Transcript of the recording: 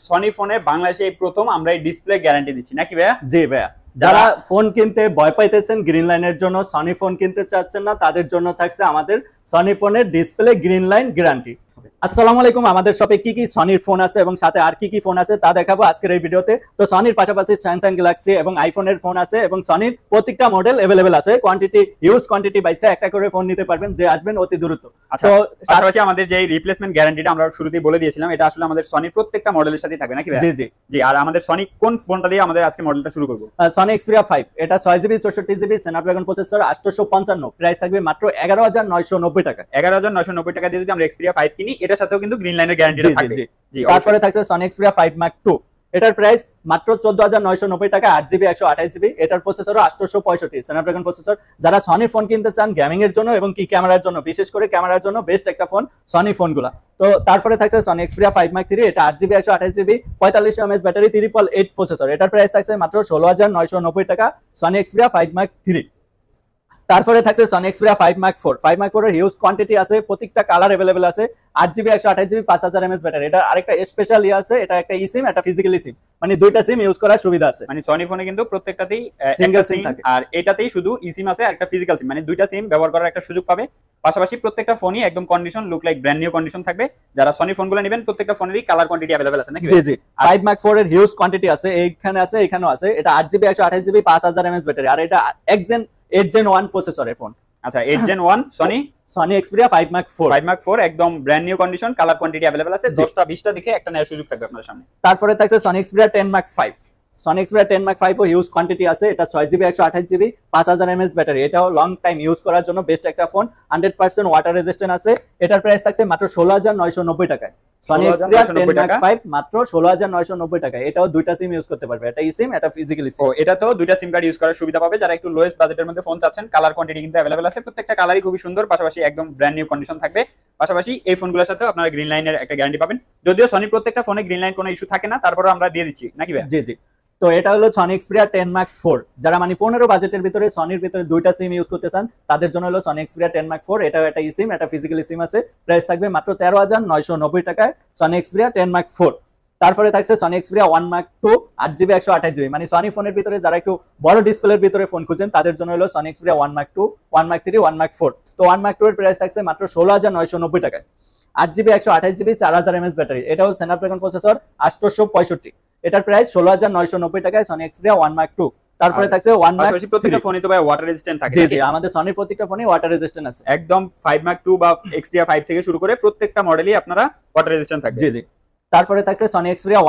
Sony ফোনে বাংলাদেশে এই প্রথম আমরা এই ডিসপ্লে গ্যারান্টি দিচ্ছি নাকি ভাইয়া? জি ভাইয়া, যারা ফোন কিনতে ভয় পাইতেছেন, গ্রিন লাইনের জন্য সনি ফোন কিনতে চাচ্ছেন না, তাদের জন্য থাকছে আমাদের সনি ফোনের ডিসপ্লে গ্রিন লাইন গ্যারান্টি। আসসালামু আলাইকুম। আমাদের শপে কি কি সনির ফোন আছে এবং সাথে আর কি কি ফোন আছে তা দেখাবো আজকের এই ভিডিওতে। তো সনির পাশাপাশি স্যামসাং গ্যালাক্সি এবং আইফোনের ফোন আছে এবং সনির প্রত্যেকটা মডেল अवेलेबल আছে। কোয়ান্টিটি হিউজ কোয়ান্টিটি বাইচা একটা করে ফোন নিতে পারবেন যে আসবেন অতি দ্রুত। তো পাশাপাশি আমাদের যে রিপ্লেসমেন্ট গ্যারান্টিটা আমরা শুরুতেই বলে দিয়েছিলাম, এটা আসলে আমাদের সনির প্রত্যেকটা মডেলের সাথে থাকবে নাকি ভাই? জি জি জি। আর আমাদের সনি কোন ফোনটা দিয়ে আমাদের আজকে মডেলটা শুরু করব? সনি এক্সপিরিয়া 5, এটা 6GB 64GB Snapdragon processor, 855, price থাকবে মাত্র 11,990 টাকা। 11,990 টাকা দিয়ে যদি আমরা এক্সপিরিয়া 5 কিনি, এটার সাথেও কিন্তু গ্রিন লাইনের গ্যারান্টিটা থাকবে। জি। তারপরে থাকছে সনি এক্সপিরিয়া 5 Mark II, এটার প্রাইস মাত্র 14,990 টাকা, 8GB 128GB, এটার প্রসেসর 865 স্ন্যাপড্রাগন প্রসেসর। যারা সনি ফোন কিনতে চান গেমিং এর জন্য এবং কি ক্যামেরার জন্য, বিশেষ করে ক্যামেরার জন্য বেস্ট একটা ফোন সনি ফোনগুলা। তো তারপরে থাকছে সনি এক্সপিরিয়া 5 Mark III, এটা 8GB 128GB, 45 mAh battery, 888 processor. এটার প্রাইস থাকছে মাত্র 16,990 টাকা, সনি এক্সপিরিয়া 5 Mark III। তারপরে থাকছে Sony Xperia 5 Mark IV। 5 Mark IV এর হিউজ কোয়ান্টিটি আছে, প্রত্যেকটা কালার अवेलेबल আছে, 8GB 128GB, 5000 mAh ব্যাটারি। এটা আরেকটা স্পেশাল আছে, এটা একটা ইসিম, একটা ফিজিক্যাল ইসিম, মানে দুইটা সিম ইউজ করার সুবিধা আছে। মানে সনি ফোনে কিন্তু প্রত্যেকটাতেই সিঙ্গেল সিম থাকে, আর এটাতেই শুধু ইসিম আছে আর একটা ফিজিক্যাল সিম, মানে দুইটা সিম ব্যবহার করার একটা সুযোগ পাবে। পাশাপাশি প্রত্যেকটা ফোনই একদম condition look like brand new condition থাকবে। যারা সনি ফোনগুলো নেবেন প্রত্যেকটা ফোনেরই কালার কোয়ান্টিটি अवेलेबल আছে নাকি? জি জি। 5 Mark IV এর হিউজ কোয়ান্টিটি আছে, এইখানে আছে, এখানেও আছে। এটা 8GB 128GB, 5000 mAh ব্যাটারি, আর এটা 8 Gen 1 প্রসেসরের ফোন। আচ্ছা, 8 Gen 1 Sony Xperia 5 Mark IV। 5 Mark IV একদম brand new condition, colour quantity available আছে। 10টা 20টা দেখে একটা নেওয়ার সুযোগ থাকবে আপনার সামনে। তারপরে থাকছে Sony Xperia 10 Mark V। Sony Xperia 10 Mark V ও হিউজ কোয়ান্টিটি আছে, এটা 6GB 128GB, 5000 mAh ব্যাটারি। এটাও লং টাইম ইউজ করার জন্য বেস্ট একটা ফোন, 100% ওয়াটার রেজিস্ট্যান্ট আছে। এটার প্রাইস থাকছে মাত্র 16,990 টাকায়। সনি এক্সপিরিয়া 10 Mark V মাত্র 16,990 টাকায়। এটাও দুইটা সিম ইউজ করতে পারবে, একটা ইসিম, একটা ফিজিক্যাল ইসিম। ও, এটা তো দুইটা সিম কার্ড ইউজ করার সুবিধা পাবে যারা একটু লোয়েস্ট বাজেটের মধ্যে ফোন চাচ্ছেন। কালার কোয়ান্টিটি কিন্তু अवेलेबल আছে, প্রত্যেকটা কালারই খুবই সুন্দর, পাশাপাশি একদম ব্র্যান্ড নিউ কন্ডিশন থাকবে। পাশাপাশি এই ফোনগুলোর সাথে আপনারা গ্রিন লাইনের একটা গ্যারান্টি পাবেন। যদিও সনির প্রত্যেকটা ফোনে গ্রিন লাইন কোনো ইস্যু থাকে না, তারপরেও আমরা দিয়ে দিচ্ছি নাকি ভাই? জি জি। তো এটা হলো সনি এক্সপিরিয়া 10 Mark IV। যারা মানে 15 বাজেটের ভিতরে সনির ভিতরে দুইটা সিম ইউজ করতে চান, তাদের জন্য হলো সনি এক্সপিরিয়া 10 Mark IV। এটাও একটা ইসিম, একটা ফিজিক্যাল সিম আছে। প্রাইস থাকবে মাত্র 13,990 টাকায়, সনি এক্সপিরিয়া 10 Mark IV। তারপরে থাকছে Sony Xperia 1 Mark II, 8GB 128GB, মানে সনি ফোনের ভিতরে যারা একটু বড় ডিসপ্লের ভিতরে ফোন খুঁজেন তাদের জন্য হলো Sony Xperia 1 Mark II, 1 Mark III, 1 Mark IV। তো 1 Mark II এর প্রাইস থাকছে মাত্র 16,990 টাকায়, 8GB 128GB, 4000 mAh ব্যাটারি। এটাও স্ন্যাপড্রাগন প্রসেসর, 865। এটার প্রাইস 16,990 টাকায়, সনি এক্সপিরিয়া 1 Mark II। তারপরে থাকছে 1 Mark III। প্রত্যেকটা ফোনে তো ভাই ওয়াটার রেজিস্ট্যান্ট থাকে। জি জি, আমাদের সনির প্রত্যেকটা ফোনে ওয়াটার রেজিস্ট্যান্ট আছে, একদম 5 Mark II বা এক্সপিরিয়া 5 থেকে শুরু করে প্রত্যেকটা মডেলই আপনারা ওয়াটার রেজিস্ট্যান্ট থাকবে। জি জি। তারপরে থাকছে সনি এক্সপিরিয়া